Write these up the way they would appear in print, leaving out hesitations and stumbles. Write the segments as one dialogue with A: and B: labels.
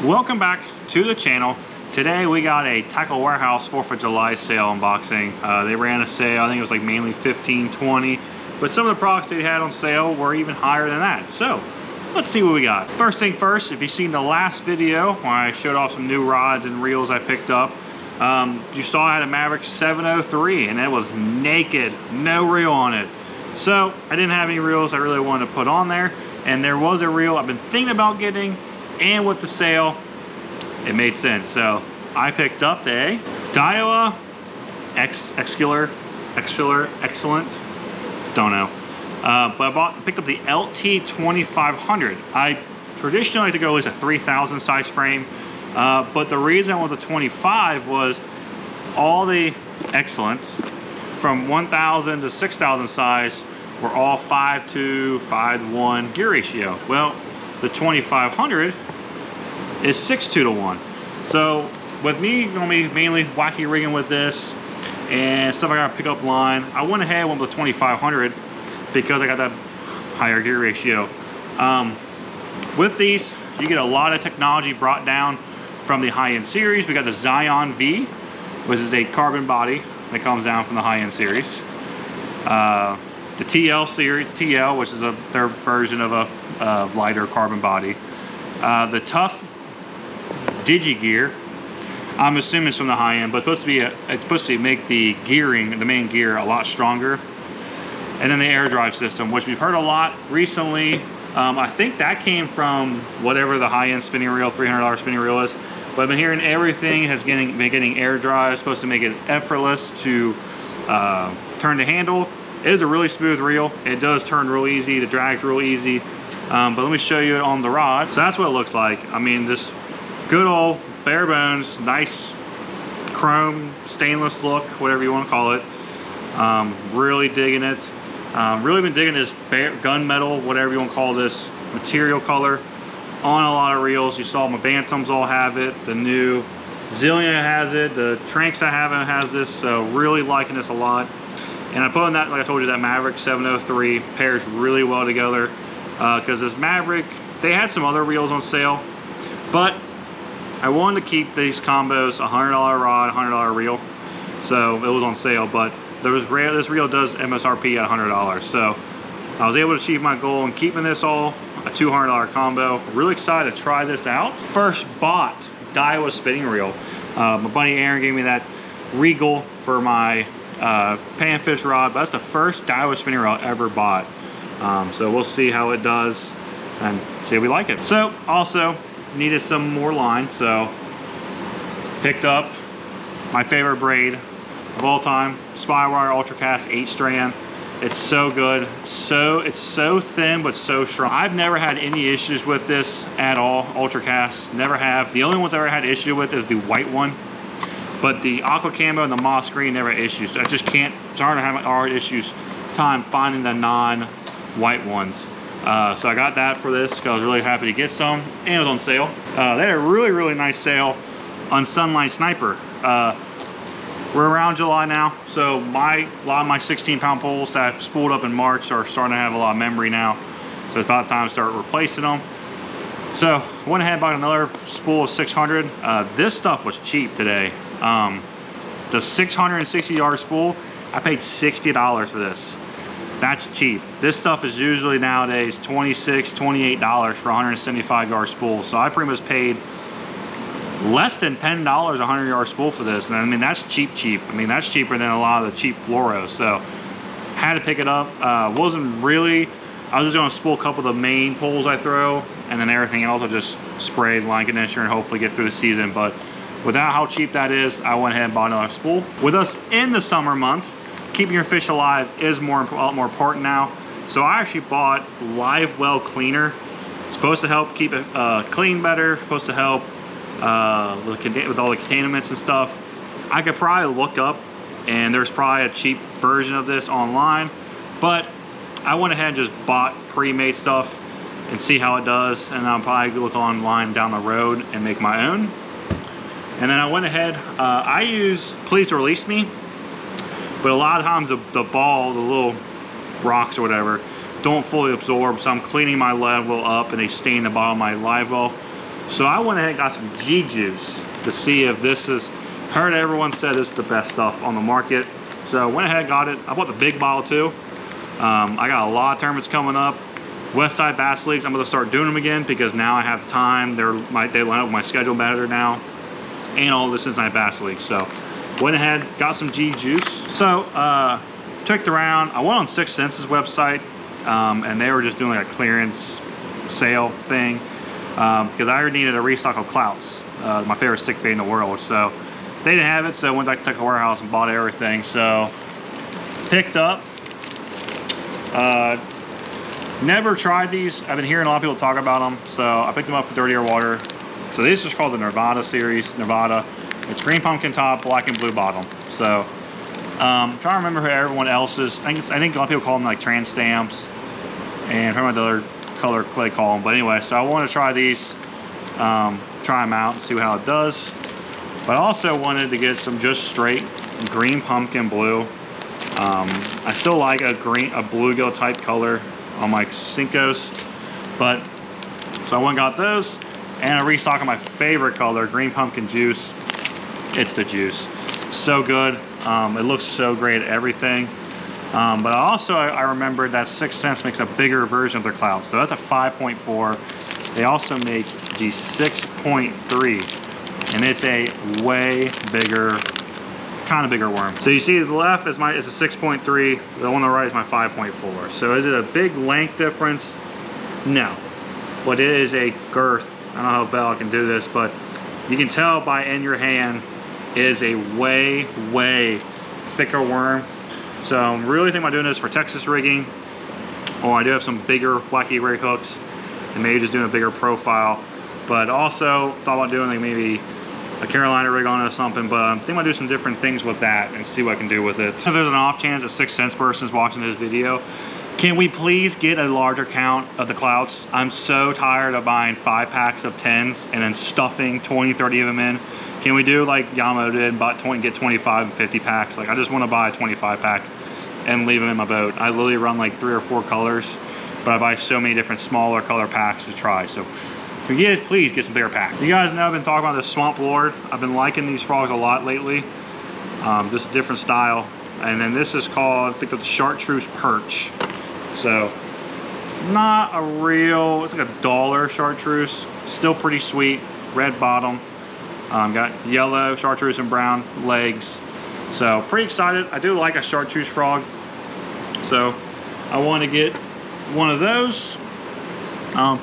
A: Welcome back to the channel. Today we got a Tackle Warehouse 4th of July sale unboxing. They ran a sale, I think it was like mainly 15, 20, but some of the products they had on sale were even higher than that. So let's see what we got. First thing first, if you've seen the last video when I showed off some new rods and reels I picked up, you saw I had a Maverick 703 and it was naked, no reel on it. So I didn't have any reels I really wanted to put on there, and there was a reel I've been thinking about getting, and with the sale it made sense. So I picked up the Daiwa Excellent, don't know, but I picked up the LT2500. I traditionally like to go at least a 3000 size frame, but the reason I went with the 25 was all the Excellents from 1000 to 6000 size were all 5:2, 5:1 gear ratio. Well, the 2500 is 6:2 to 1. So with me gonna be mainly wacky rigging with this and stuff I gotta pick up line, I went ahead and went with the 2500 because I got that higher gear ratio. With these, you get a lot of technology brought down from the high-end series. We got the Zion V, which is a carbon body that comes down from the high-end series. The TL series, TL, which is their version of a lighter carbon body. The Tough Digi-Gear, I'm assuming it's from the high end, but it's supposed to make the gearing, the main gear, a lot stronger. And then the air drive system, which we've heard a lot recently. I think that came from whatever the high-end spinning reel, $300 spinning reel is. But I've been hearing everything has been getting air drive, supposed to make it effortless to turn the handle. It is a really smooth reel. It does turn real easy, the drag's real easy. But let me show you it on the rod. So that's what it looks like. I mean, this good old bare bones, nice chrome, stainless look, whatever you want to call it. Really digging it. Really been digging this gunmetal, whatever you want to call this, material color on a lot of reels. You saw my Bantams all have it. The new Zillion has it. The Tranks I haven't has this. So really liking this a lot. And I put on that, like I told you, that Maverick 703 pairs really well together, because this Maverick, they had some other reels on sale, but I wanted to keep these combos $100 rod, $100 reel, so it was on sale. But this reel does MSRP at $100, so I was able to achieve my goal in keeping this all a $200 combo. Really excited to try this out. First bought Daiwa spinning reel. My buddy Aaron gave me that Regal for my panfish rod, but that's the first Daiwa spinning reel I ever bought. So we'll see how it does and see if we like it. So also needed some more line, so picked up my favorite braid of all time, Spywire Ultracast 8-strand. It's so good. It's so thin but so strong. I've never had any issues with this at all. Ultracast, never have. The only ones I ever had issue with is the white one. But the aqua camo and the moss green never had issues. I just can't, it's hard to have hard issues time finding the non-white ones. So I got that for this because I was really happy to get some, and it was on sale. They had a really nice sale on Sunlight Sniper. We're around July now, so a lot of my 16-pound poles that spooled up in March are starting to have a lot of memory now. So it's about time to start replacing them. So went ahead and bought another spool of 600. This stuff was cheap today. The 660-yard spool, I paid $60 for this. That's cheap. This stuff is usually nowadays $26, $28 for a 175-yard spool. So I pretty much paid less than $10 a 100-yard spool for this. And I mean, that's cheap. I mean, that's cheaper than a lot of the cheap fluoros. So had to pick it up. Wasn't really, I was just gonna spool a couple of the main poles I throw, and then everything else I just sprayed line conditioner and hopefully get through the season. But without how cheap that is, I went ahead and bought another spool. With us in the summer months, keeping your fish alive is a lot more important now. So I actually bought Live Well Cleaner. It's supposed to help keep it clean better, supposed to help with all the contaminants and stuff. I could probably look up, and there's probably a cheap version of this online, but I went ahead and just bought pre-made stuff and see how it does, and I'll probably look online down the road and make my own. And then I went ahead, I use Please Release Me, but a lot of times the ball, the little rocks or whatever, don't fully absorb, so I'm cleaning my live well up and they stain the bottom of my live well. So I went ahead and got some G juice to see if this is, heard everyone said this is the best stuff on the market. So I went ahead and got it. I bought the big bottle too. I got a lot of tournaments coming up. West Side Bass Leagues, I'm gonna start doing them again because now I have time. They line up with my schedule better now. And all the Cincinnati Bass League. So went ahead, got some G juice. So checked around. I went on 6 Sense's website and they were just doing like a clearance sale thing because I already needed a restock of clouts, my favorite stick bait in the world. So they didn't have it, so I went back to the warehouse and bought everything. So picked up. Never tried these. I've been hearing a lot of people talk about them, so I picked them up for Dirtier Water. So this is called the Nevada series. Nevada. It's green pumpkin top, black and blue bottom. So trying to remember who everyone else's. I think a lot of people call them like trans stamps, and I remember the other color they call them. But anyway, so I want to try these, try them out and see how it does. But I also wanted to get some just straight green pumpkin blue. I still like a bluegill type color on my Cincos, but so I went and got those and a restock of my favorite color, green pumpkin juice. It's the juice, so good. It looks so great at everything. But I remembered that 6 Sense makes a bigger version of their clouds, so that's a 5.4. They also make the 6.3, and it's a way bigger, kind of bigger worm. So you see to the left is it's a 6.3, the one on the right is my 5.4. So is it a big length difference? No, but it is a girth. I don't know how well I can do this, but you can tell by in your hand it is a way thicker worm. So I'm really thinking about doing this for Texas rigging, or I do have some bigger wacky rig hooks and maybe just doing a bigger profile. But also thought about doing like maybe a Carolina rig on it or something, but I'm thinking about doing some different things with that and see what I can do with it. If there's an off chance a 6 Sense person is watching this video, can we please get a larger count of the clouts? I'm so tired of buying 5 packs of 10s and then stuffing 20, 30 of them in. Can we do like Yamo did, get 25 and 50 packs? Like I just want to buy a 25 pack and leave them in my boat. I literally run like 3 or 4 colors, but I buy so many different smaller color packs to try. So can you guys please get some bigger packs? You guys know I've been talking about this Swamp Lord. I've been liking these frogs a lot lately. Just a different style. And then this is called, I picked up the Chartreuse Perch. So not a real, it's like a $1 chartreuse. Still pretty sweet. Red bottom. Got yellow chartreuse and brown legs. So pretty excited. I do like a chartreuse frog. So I want to get one of those. Thought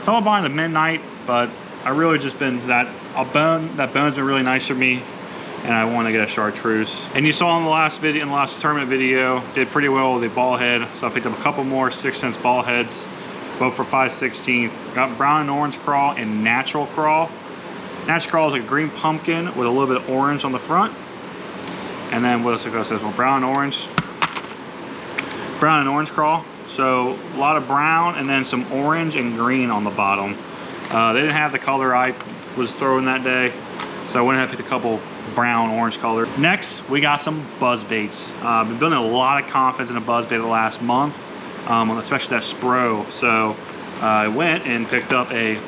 A: about buying the Midnight, but I really just been that bone's been really nice for me, and I want to get a chartreuse. And you saw in the last video, in the last tournament video, did pretty well with the ball head. So I picked up a couple more 6 Sense ball heads, both for 5/16. Got brown and orange crawl and natural crawl. Natural crawl is a green pumpkin with a little bit of orange on the front, and then what else it says? Well, brown and orange crawl. So a lot of brown and then some orange and green on the bottom. They didn't have the color I was throwing that day, so I went ahead and picked a couple brown orange color. Next, we got some Buzzbaits. I've been building a lot of confidence in a Buzzbait the last month, especially that Spro. So I went and picked up a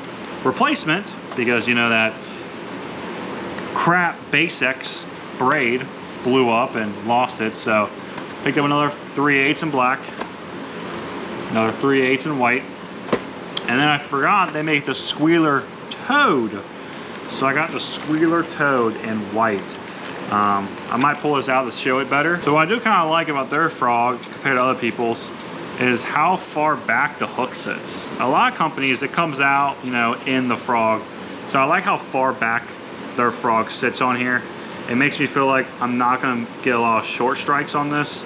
A: replacement because you know that crap Basics braid blew up and lost it. So picked up another 3/8 in black, another 3/8 in white, and then I forgot they make the Squealer Toad. So I got the Squealer Toad in white. I might pull this out to show it better. So what I do kind of like about their frog compared to other people's is how far back the hook sits. A lot of companies, it comes out, you know, in the frog. So I like how far back their frog sits on here. It makes me feel like I'm not gonna get a lot of short strikes on this.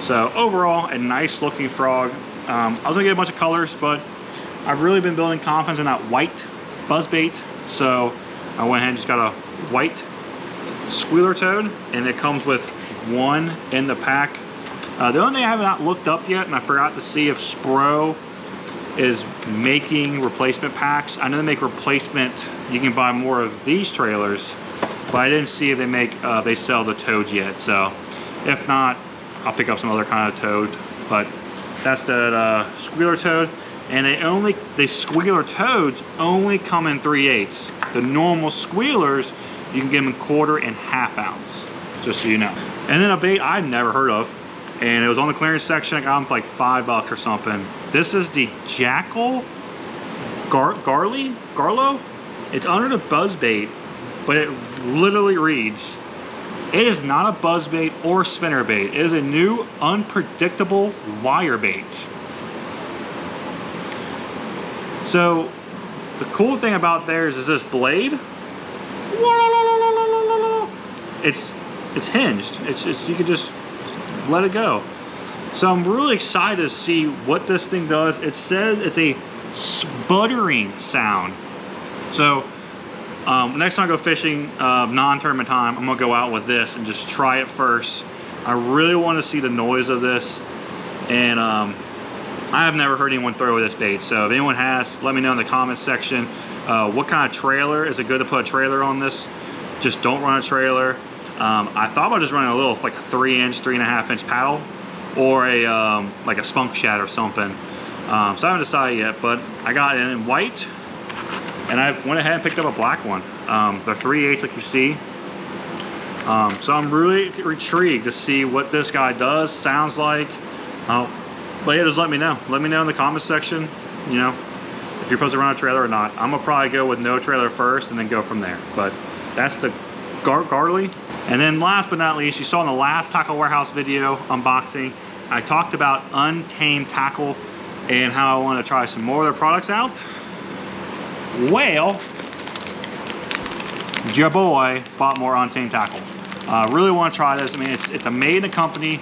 A: So overall, a nice looking frog. I was gonna get a bunch of colors, but I've really been building confidence in that white Buzzbait. So I went ahead and just got a white Squealer Toad, and it comes with 1 in the pack. The only thing I have not looked up yet, and I forgot to see if Spro is making replacement packs. I know they make replacement, you can buy more of these trailers, but I didn't see if they make, they sell the toads yet. So if not, I'll pick up some other kind of toad. But that's the Squealer Toad. And the squealer toads only come in 3/8. The normal squealers, you can get them in 1/4 and 1/2 ounce, just so you know. And then a bait I've never heard of, and it was on the clearance section. I got them for like $5 or something. This is the Jackal Garlo. It's under the Buzzbait, but it literally reads, it is not a buzzbait or spinner bait. It is a new unpredictable wire bait. So the cool thing about theirs is this blade. It's hinged. It's just, you can just let it go. So I'm really excited to see what this thing does. It says it's a sputtering sound. So next time I go fishing, non-tournament time, I'm gonna go out with this and just try it first. I really want to see the noise of this, and I have never heard anyone throw this bait. So if anyone has, let me know in the comments section. What kind of trailer, is it good to put a trailer on this? Just don't run a trailer. I thought about just running a little, like a 3-inch, 3.5-inch paddle, or a like a spunk shad or something. So I haven't decided yet, but I got it in white, and I went ahead and picked up a black one. They're 3/8 like you see. So I'm really intrigued to see what this guy does, sounds like. But yeah, just let me know. Let me know in the comment section, you know, if you're supposed to run a trailer or not. I'm gonna probably go with no trailer first and then go from there. But that's the Garly. And then last but not least, you saw in the last Tackle Warehouse video unboxing, I talked about Untamed tackle and how I want to try some more of their products out. Well, your boy bought more Untamed tackle. Really want to try this. I mean, it's a made in a company,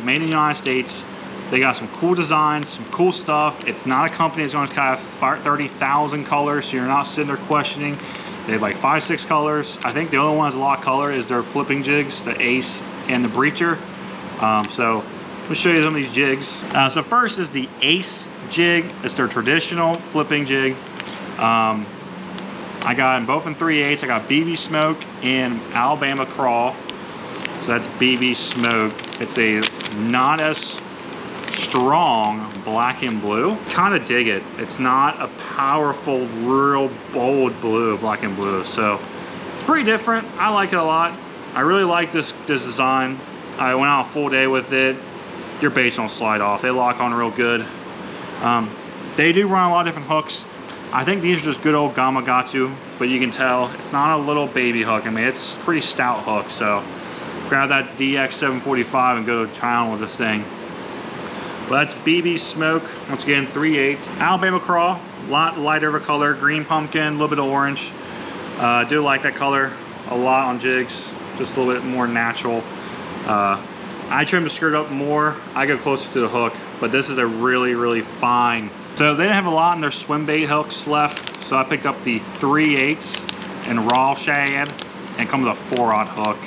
A: made in the United States. They got some cool designs, some cool stuff. It's not a company that's going to have 30,000 colors, so you're not sitting there questioning. They have like 5-6 colors. I think the only one that's a lot of color is their flipping jigs, the Ace and the Breacher. So let me show you some of these jigs. So first is the Ace jig. It's their traditional flipping jig. I got them both in 3/8. I got BB Smoke and Alabama Crawl. So that's BB Smoke. It's a not as strong black and blue. Kind of dig it. It's not a powerful, real bold blue, black and blue. So it's pretty different. I like it a lot. I really like this design. I went out a full day with it. Your baits don't slide off. They lock on real good. They do run a lot of different hooks. I think these are just good old Gamakatsu, but you can tell it's not a little baby hook. I mean, it's a pretty stout hook. So grab that DX 745 and go to town with this thing. Well, that's BB Smoke, once again 3/8. Alabama Crawl, a lot lighter of a color, green pumpkin, a little bit of orange. I do like that color a lot on jigs, just a little bit more natural. I trim the skirt up more, I go closer to the hook, but this is a really, really fine. So they didn't have a lot in their swim bait hooks left, so I picked up the 3/8 and raw shad, and come with a 4/0 hook.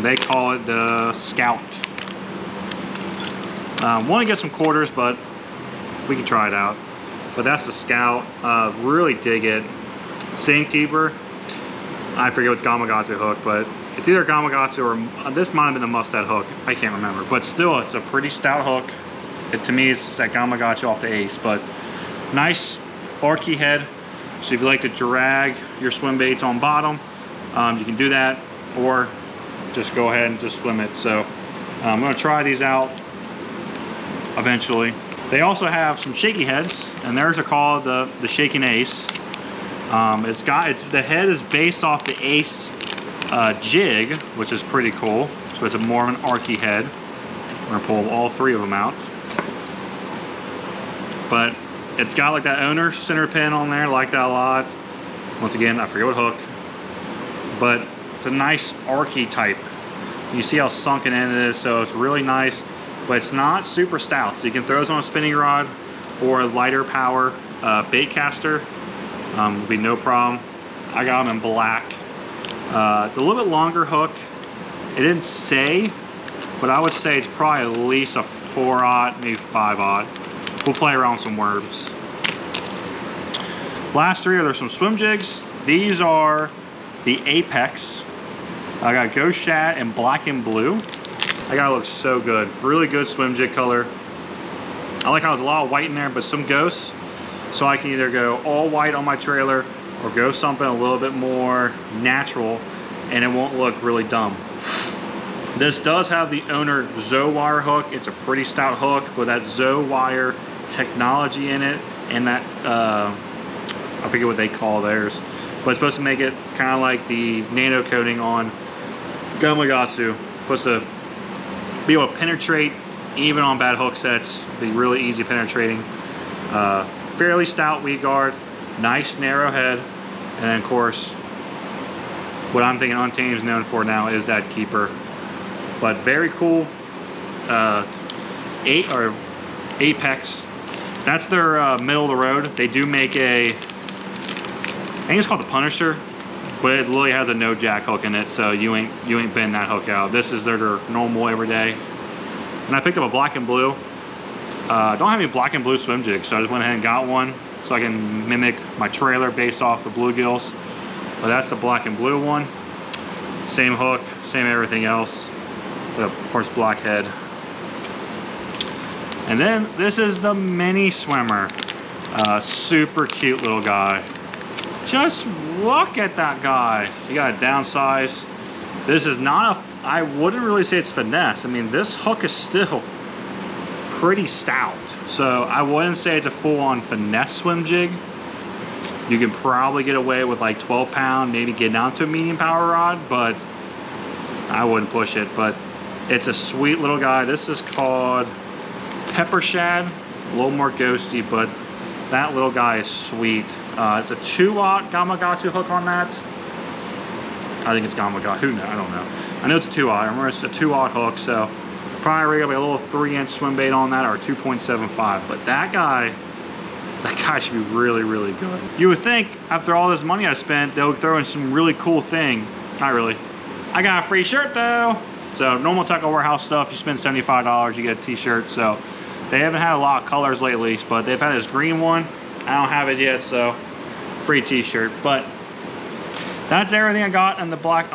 A: They call it the Scout. Want to get some quarters, but we can try it out. But that's the Scout. Really dig it. Same keeper. I forget what's Gamakatsu hook, but it's either Gamakatsu or this might have been the Mustad hook. I can't remember, but still, it's a pretty stout hook. To me, it's that Gamakatsu off the Ace, but nice archy head. So if you like to drag your swim baits on bottom, you can do that, or just go ahead and just swim it. So I'm going to try these out eventually. They also have some shaky heads, and theirs are called the Shaking Ace. The head is based off the Ace jig, which is pretty cool. So it's a more of an archy head. We're gonna pull all 3 of them out. But it's got like that owner center pin on there, like that a lot. Once again, I forget what hook, but it's a nice archy type. You see how sunken in it is, so it's really nice, but it's not super stout. So you can throw this on a spinning rod or a lighter power bait caster. Will be no problem. I got them in black. It's a little bit longer hook. It didn't say, but I would say it's probably at least a 4/0, maybe 5/0. We'll play around with some worms. Last 3 are there some swim jigs. These are the Apex. I got Ghost Shad and black and blue. That guy looks so good. Really good swim jig color. I like how there's a lot of white in there, but some ghosts. So I can either go all white on my trailer or go something a little bit more natural, and it won't look really dumb. This does have the owner Zoe wire hook. It's a pretty stout hook with that Zoe wire technology in it, and that I forget what they call theirs, but it's supposed to make it kind of like the nano coating on Gamakatsu. Supposed to be able to penetrate even on bad hook sets, be really easy penetrating. Fairly stout weed guard, nice narrow head, and then of course what I'm thinking Untamed is known for now is that keeper. But very cool. Apex. That's their middle of the road. They do make a, I think it's called the Punisher, but it literally has a no jack hook in it, so you ain't bend that hook out. This is their normal everyday. And I picked up a black and blue. Don't have any black and blue swim jigs, so I just went ahead and got one so I can mimic my trailer based off the bluegills. But that's the black and blue one. Same hook, same everything else, but of course black head. And then this is the mini swimmer. Super cute little guy. Just look at that guy. You got a downsize. This is not a, I wouldn't really say it's finesse. I mean, this hook is still pretty stout. So I wouldn't say it's a full-on finesse swim jig. You can probably get away with like 12 pound, maybe get down to a medium power rod, but I wouldn't push it. But it's a sweet little guy. This is called Pepper Shad, a little more ghosty, but that little guy is sweet. It's a 2-aught Gamakatsu hook on that. I think it's Gamakatsu, who knows, I don't know. I know it's a 2-aught, I remember it's a 2-aught hook, so probably rig up a little 3-inch swim bait on that or 2.75, but that guy should be really, really good. You would think after all this money I spent, they would throw in some really cool thing. Not really. I got a free shirt though. So normal Tackle Warehouse stuff, you spend $75, you get a t-shirt. So they haven't had a lot of colors lately, but they've had this green one. I don't have it yet, so free t-shirt. But that's everything I got on the Black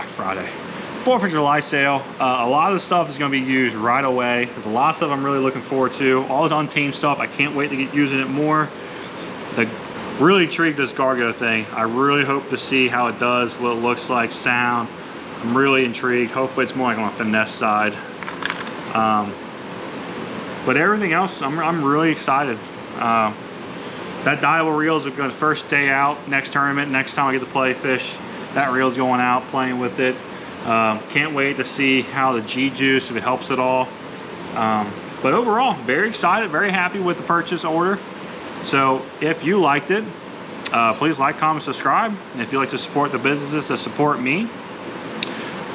A: Friday. 4th of July sale. A lot of the stuff is going to be used right away. There's a lot of stuff I'm really looking forward to. All this Untamed stuff, I can't wait to get using it more. Really intrigued this Gargo thing. I really hope to see how it does, what it looks like, sound. I'm really intrigued. Hopefully it's more like on the finesse side. But everything else, I'm really excited. That diable reel is going to first day out next tournament. Next time I get to play fish, that reel's going out, playing with it. Can't wait to see how the G-Juice, if it helps at all. But overall, very excited, very happy with the purchase order. So if you liked it, please like, comment, subscribe. And if you'd like to support the businesses that support me,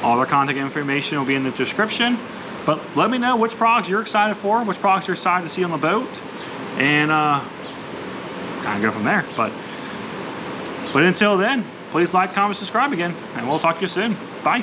A: all their contact information will be in the description. But let me know which products you're excited for, which products you're excited to see on the boat, and kind of go from there. But until then, please like, comment, subscribe again, and we'll talk to you soon. Bye.